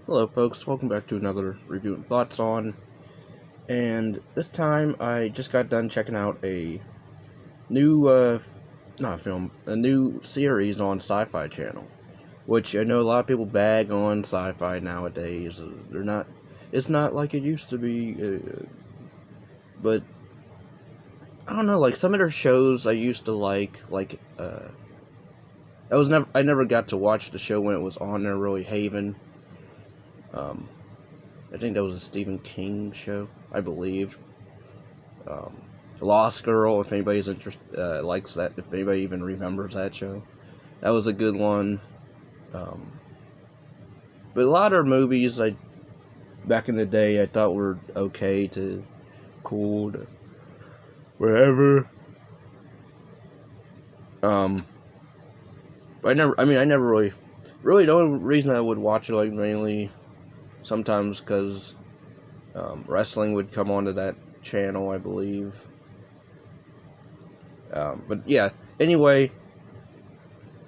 Hello folks, welcome back to another review and thoughts on, and this time I just got done checking out a new, not film, a new series on Sci-Fi Channel, which I know a lot of people bag on sci-fi nowadays. It's not like it used to be, but I don't know, like some of their shows I used to I never got to watch the show when it was on there, really, Haven. I think that was a Stephen King show, I believe. Lost Girl, if anybody's likes that, if anybody even remembers that show. That was a good one. But a lot of movies, back in the day, I thought were okay to cool to wherever. I never really, the only reason I would watch it, mainly, sometimes because wrestling would come onto that channel, I believe. But yeah, anyway,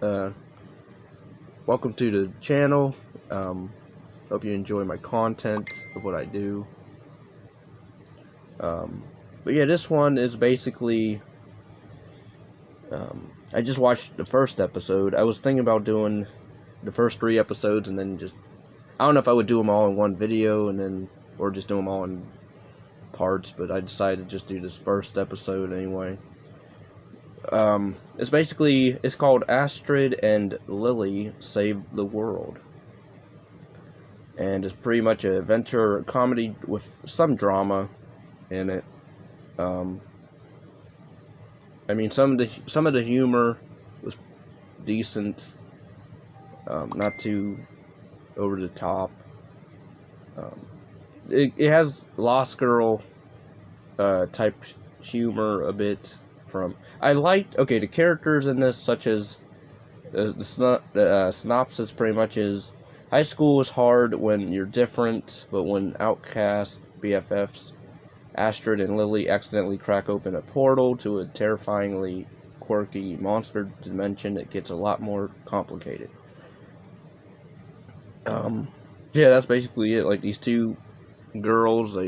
welcome to the channel. Hope you enjoy my content of what I do. But yeah, this one is basically, I just watched the first episode. I was thinking about doing the first 3 episodes and then I don't know if I would do them all in one video or just do them all in parts, but I decided to just do this first episode anyway. It's called Astrid and Lilly Save the World. And it's pretty much an adventure comedy with some drama in it. Some of the humor was decent, not too over the top. It has Lost Girl type humor a bit. The characters in this, such as the synopsis pretty much is: high school is hard when you're different, but when outcast BFFs Astrid and Lilly accidentally crack open a portal to a terrifyingly quirky monster dimension, it gets a lot more complicated. Yeah, that's basically it. Like, these two girls,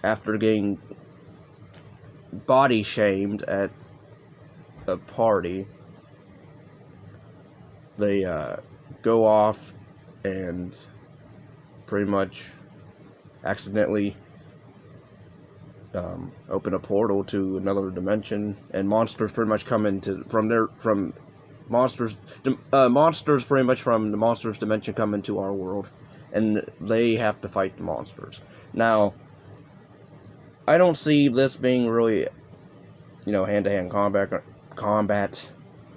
after getting body shamed at a party, they go off and pretty much accidentally open a portal to another dimension, and monsters pretty much come monsters pretty much from the monsters dimension come into our world, and they have to fight the monsters. Now, I don't see this being really, hand-to-hand combat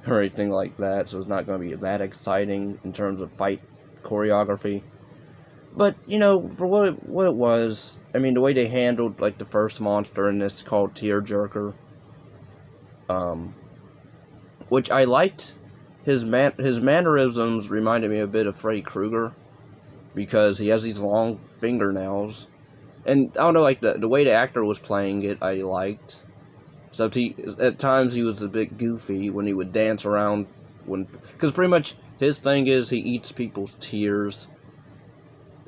or anything like that, so it's not going to be that exciting in terms of fight choreography. But, for what it was, the way they handled, the first monster in this, called Tearjerker, which I liked. His mannerisms reminded me a bit of Freddy Krueger, because he has these long fingernails. And, I don't know, the way the actor was playing it, I liked. So, at times, he was a bit goofy when he would dance around, because pretty much his thing is he eats people's tears.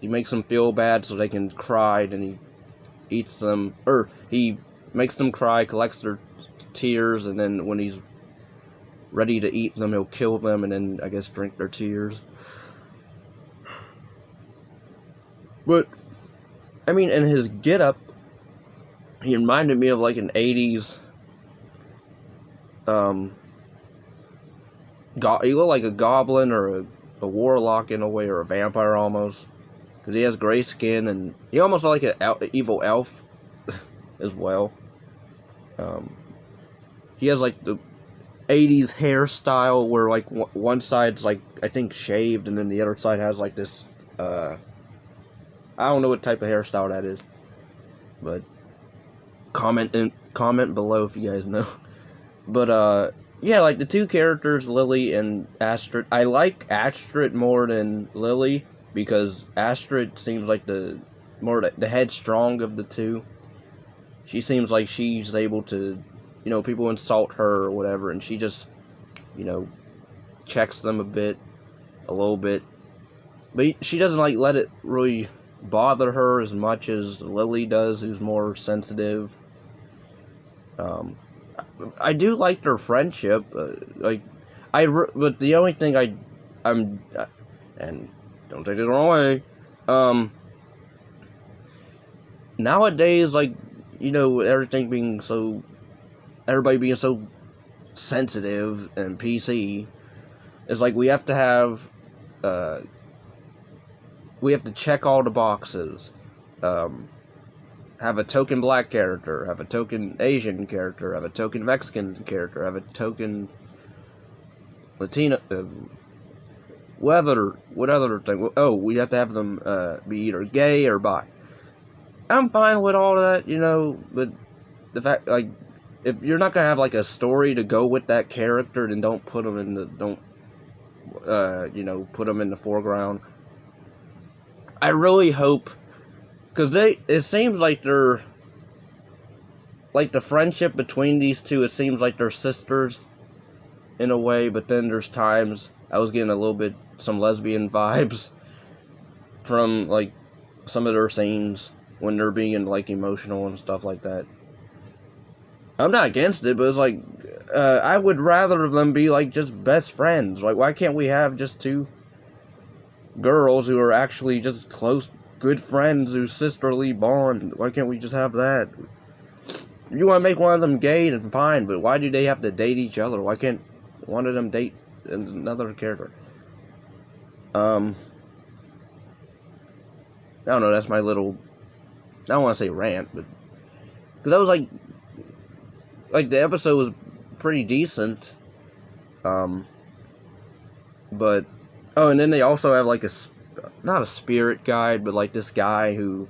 He makes them feel bad so they can cry, and he eats them, or he makes them cry, collects their tears, and then when he's ready to eat them, he'll kill them, and then, I guess, drink their tears. But, in his get-up, he reminded me of, an 80s, he looked like a goblin, or a warlock in a way, or a vampire almost. Because he has gray skin, and he almost looked like an evil elf as well. He has the 80s hairstyle where one side's I think shaved, and then the other side has this I don't know what type of hairstyle that is, but comment below if you guys know. But yeah, the two characters, Lilly and Astrid, I like Astrid more than Lilly, because Astrid seems like the headstrong of the two. She seems like she's able to, people insult her or whatever, and she just, checks them a little bit. but she doesn't like let it really bother her as much as Lily does, who's more sensitive. I do like their friendship, but the only thing I'm, and don't take this the wrong way, nowadays, like, everybody being so sensitive and PC, it's like we have to check all the boxes. Have a token black character, have a token Asian character, have a token Mexican character, have a token Latino. What other thing? Oh, we have to have them be either gay or bi. I'm fine with all of that, but the fact, like, if you're not gonna have like a story to go with that character, then don't put them in the put them in the foreground. I really hope, because it seems like they're, like, the friendship between these two, it seems like they're sisters in a way, but then there's times I was getting a little bit, some lesbian vibes from, like, some of their scenes when they're being, like, emotional and stuff like that. I'm not against it, but it's like, I would rather them be, like, just best friends. Like, why can't we have just two girls who are actually just close, good friends whose sisterly bond? Why can't we just have that? If you want to make one of them gay, then fine, but why do they have to date each other? Why can't one of them date another character? I don't know, that's my little, I don't want to say rant, but, because I was like, the episode was pretty decent, but, oh, and then they also have, like, not a spirit guide, but, like, this guy who,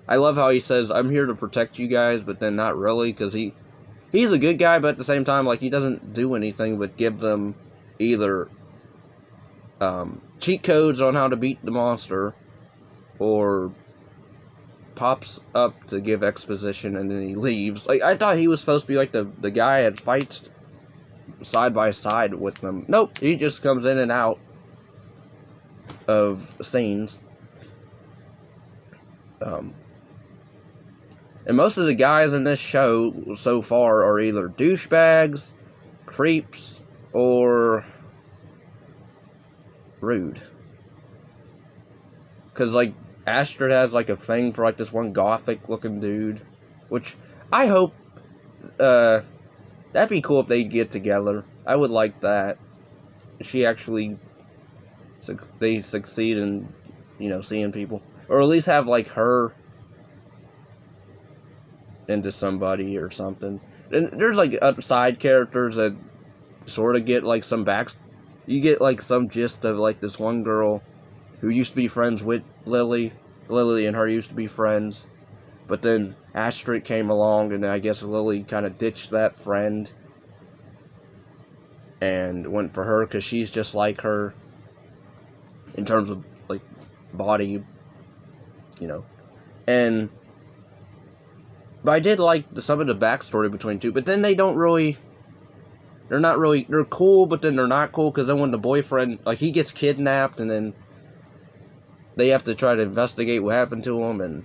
I love how he says, I'm here to protect you guys, but then not really, because he's a good guy, but at the same time, like, he doesn't do anything but give them either, cheat codes on how to beat the monster, or pops up to give exposition, and then he leaves. Like, I thought he was supposed to be, like, the guy that fights side by side with them. Nope, he just comes in and out of scenes. And most of the guys in this show so far are either douchebags, creeps, or rude. Because, like, Astrid has, like, a thing for, like, this one gothic-looking dude. Which, I hope, that'd be cool if they get together. I would like that. She actually, they succeed in, seeing people. Or at least have, like, her into somebody or something. And there's, like, side characters that sort of get, like, you get, like, some gist of, like, this one girl who used to be friends with Lily. Lily and her used to be friends. But then Astrid came along, and I guess Lily kind of ditched that friend and went for her, because she's just like her in terms of, like, body, and but I did like some of the backstory between two, but then they're cool, but then they're not cool, because then when the boyfriend, like, he gets kidnapped, and then they have to try to investigate what happened to him, and,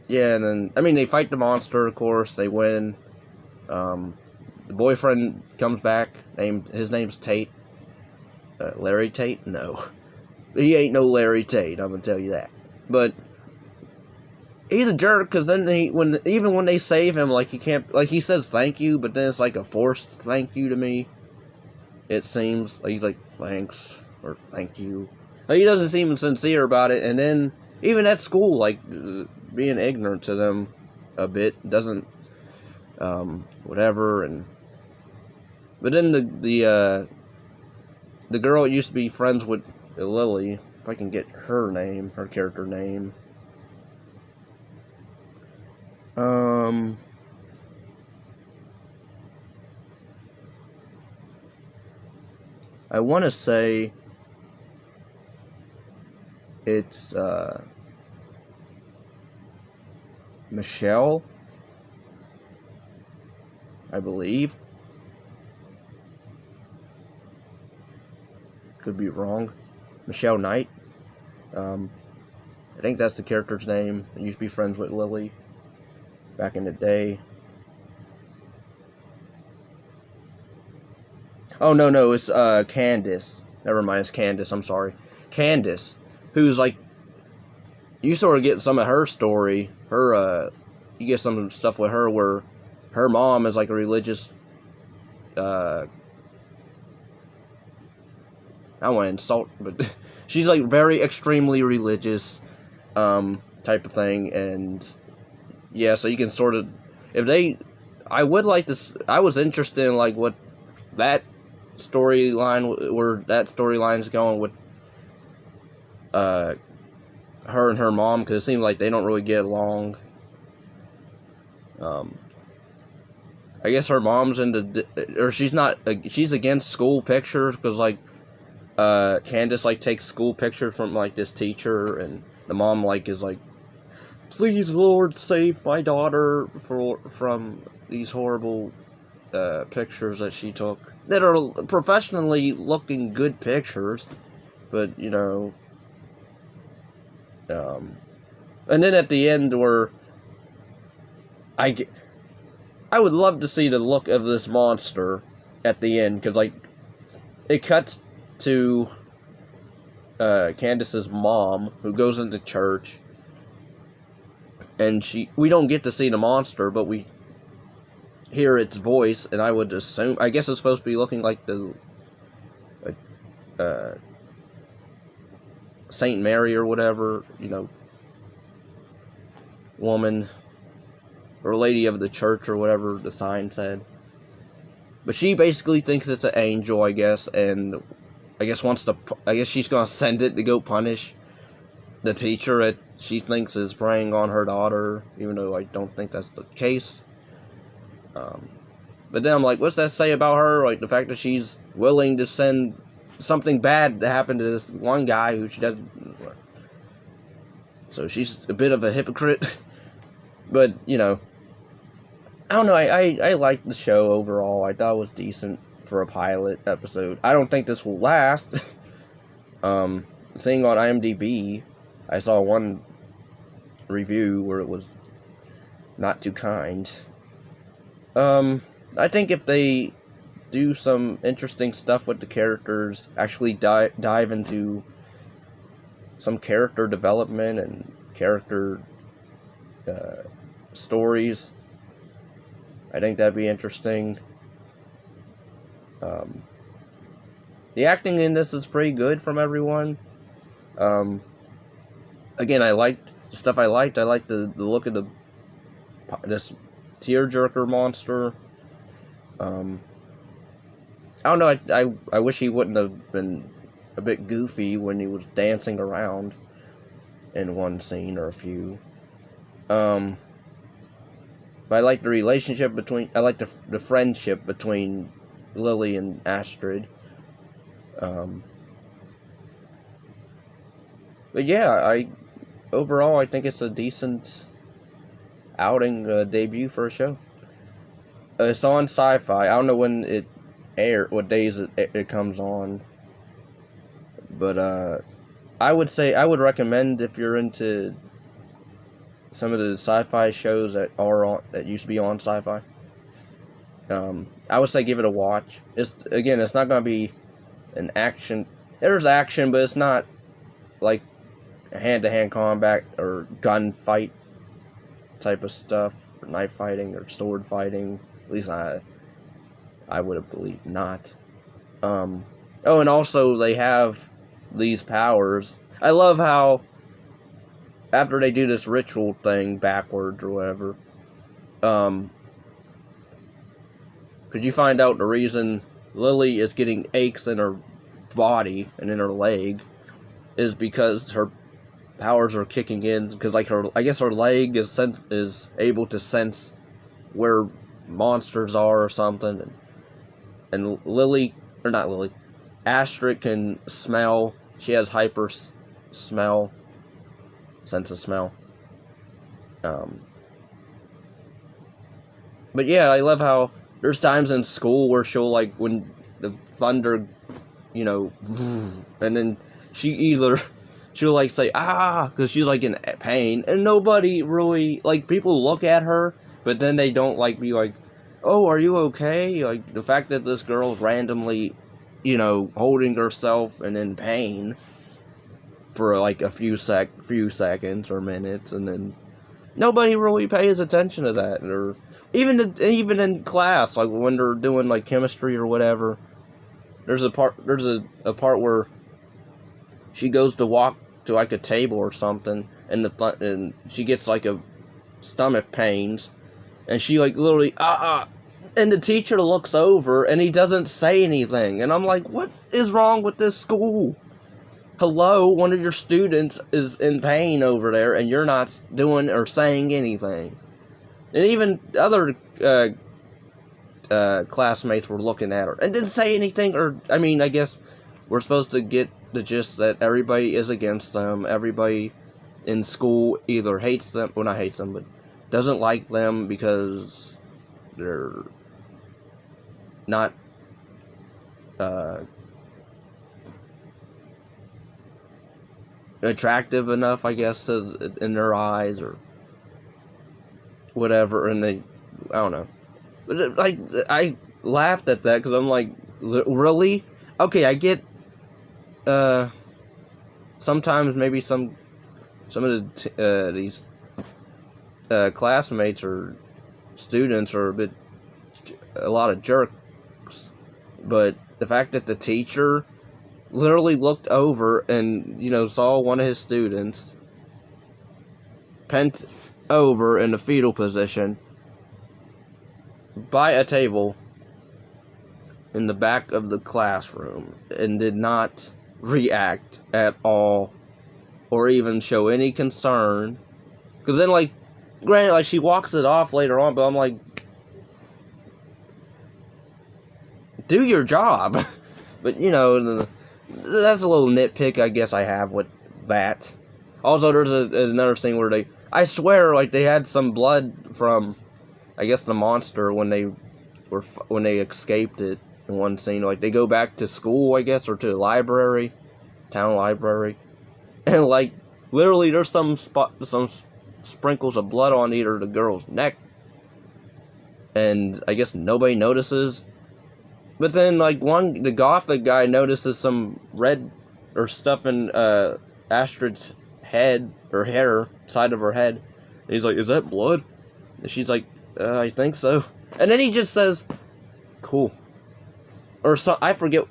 yeah, and then, I mean, they fight the monster, of course, they win. The boyfriend comes back, his name's Tate. Larry Tate? No. He ain't no Larry Tate, I'm gonna tell you that. But he's a jerk, because then even when they save him, like, he can't, like, he says thank you, but then it's like a forced thank you to me. It seems like he's like, thanks, or thank you. Like, he doesn't seem sincere about it, and then even at school, like, being ignorant to them a bit, doesn't, whatever, but then the girl that used to be friends with Lily, if I can get her character name, I want to say it's, Michelle, I believe. could be wrong. Michelle Knight. I think that's the character's name. I used to be friends with Lily back in the day. Oh, no, it's Candice. Never mind, it's Candice, I'm sorry. Candice, who's like, you sort of get some of her story. You get some stuff with her where her mom is like a religious, I don't want to insult, but she's like very extremely religious, type of thing, and yeah, so you can sort of, I would like to, I was interested in like what that storyline, where that storyline's going with, her and her mom, because it seems like they don't really get along. I guess her mom's she's against school pictures, because like, Candice like takes school pictures from like this teacher, and the mom like is like, please Lord save my daughter from these horrible pictures that she took, that are professionally looking good pictures, but you know, and then at the end where I would love to see the look of this monster at the end, because like it cuts to Candice's mom, who goes into church, and we don't get to see the monster, but we hear its voice, and I would assume, I guess it's supposed to be looking like the Saint Mary or whatever, you know, woman, or lady of the church, or whatever the sign said. But she basically thinks it's an angel, I guess, and I guess she's gonna send it to go punish the teacher that she thinks is preying on her daughter, even though I don't think that's the case. But then I'm like, what's that say about her? Like, the fact that she's willing to send something bad to happen to this one guy who she doesn't. So she's a bit of a hypocrite. But, you know, I don't know, I liked the show overall. I thought it was decent for a pilot episode. I don't think this will last. Seeing on IMDb, I saw one review where it was not too kind. I think if they do some interesting stuff with the characters, actually dive into some character development and character stories, I think that'd be interesting. The acting in this is pretty good from everyone. Again, I liked the stuff I liked. I liked the look of this tearjerker monster. I don't know, I wish he wouldn't have been a bit goofy when he was dancing around in one scene or a few. But I like the relationship I like the friendship between Lily and Astrid. But yeah, overall I think it's a decent outing, debut for a show. It's on Sci-Fi. I don't know when it what days it comes on. But I would recommend, if you're into some of the sci-fi shows that used to be on Sci-Fi, I would say give it a watch. It's not going to be an action. There's action, but it's not like hand-to-hand combat or gunfight type of stuff, or knife fighting or sword fighting. At least I would have believed not. Oh, and also they have these powers. I love how after they do this ritual thing backwards or whatever, could you find out the reason Lily is getting aches in her body and in her leg is because her powers are kicking in, because like I guess her leg is able to sense where monsters are or something, and Astrid can smell. She has hyper smell, sense of smell. But yeah, I love how there's times in school where she'll, like, when the thunder and then she'll like say because she's like in pain, and nobody really, like, people look at her, but then they don't like be like, oh, are you okay? Like, the fact that this girl's randomly, holding herself and in pain for like a few seconds or minutes, and then nobody really pays attention to that. Or even in class, like when they're doing like chemistry or whatever, there's a part where she goes to walk to like a table or something, and and she gets like a stomach pains, and she like literally and the teacher looks over and he doesn't say anything, and I'm like, what is wrong with this school? Hello, one of your students is in pain over there, and you're not doing or saying anything. And even other classmates were looking at her and didn't say anything. Or, I mean, I guess we're supposed to get the gist that everybody is against them. Everybody in school either hates them, well, not hates them, but doesn't like them because they're not attractive enough, I guess, in their eyes or whatever. And I don't know. But like, I laughed at that because I'm like, really? Okay, I get. Sometimes maybe some of these classmates or students are a lot of jerks, but the fact that the teacher literally looked over and saw one of his students bent over in the fetal position by a table in the back of the classroom and did not react at all or even show any concern, because then, like, granted, like, she walks it off later on, but I'm like, do your job. But that's a little nitpick I guess I have with that. Also, there's another thing where I swear, like, they had some blood from, I guess, the monster when they escaped it in one scene. Like, they go back to school, I guess, or to the library, town library, and like, literally, there's some sprinkles of blood on either the girl's neck, and I guess nobody notices. But then, like, the gothic guy notices some red or stuff in Astrid's head or hair, side of her head. And he's like, is that blood? And she's like, I think so. And then he just says, cool. Or I forget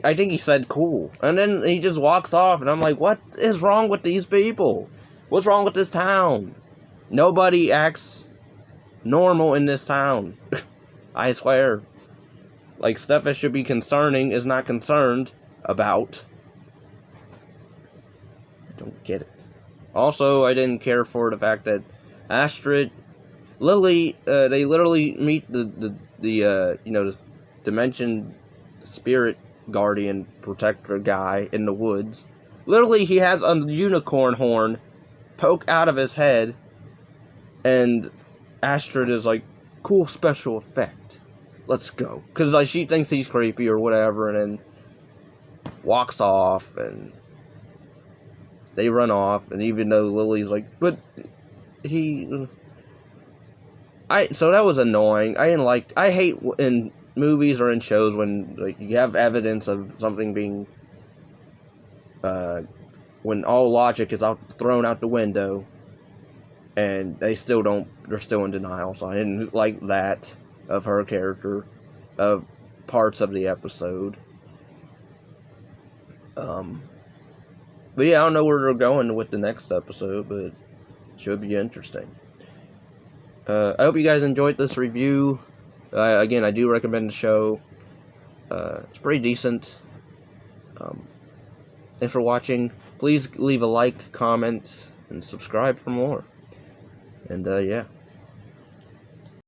I think he said cool. And then he just walks off, and I'm like, what is wrong with these people? What's wrong with this town? Nobody acts normal in this town. I swear. Like, stuff that should be concerning is not concerned about. I don't get it. Also, I didn't care for the fact that Astrid, Lilly, they literally meet the dimension spirit guardian protector guy in the woods. Literally, he has a unicorn horn poke out of his head, and Astrid is like, cool special effect. Let's go. Because, like, she thinks he's creepy or whatever, and then walks off, and they run off, and even though Lily's like, but so that was annoying. I hate in movies or in shows when, like, you have evidence of something being, when all logic is thrown out the window, and they're still in denial. So I didn't like that of her character, of parts of the episode. But yeah, I don't know where they're going with the next episode, but it should be interesting. I hope you guys enjoyed this review. Again, I do recommend the show. It's pretty decent. Thanks for watching. Please leave a like, comment, and subscribe for more. And yeah.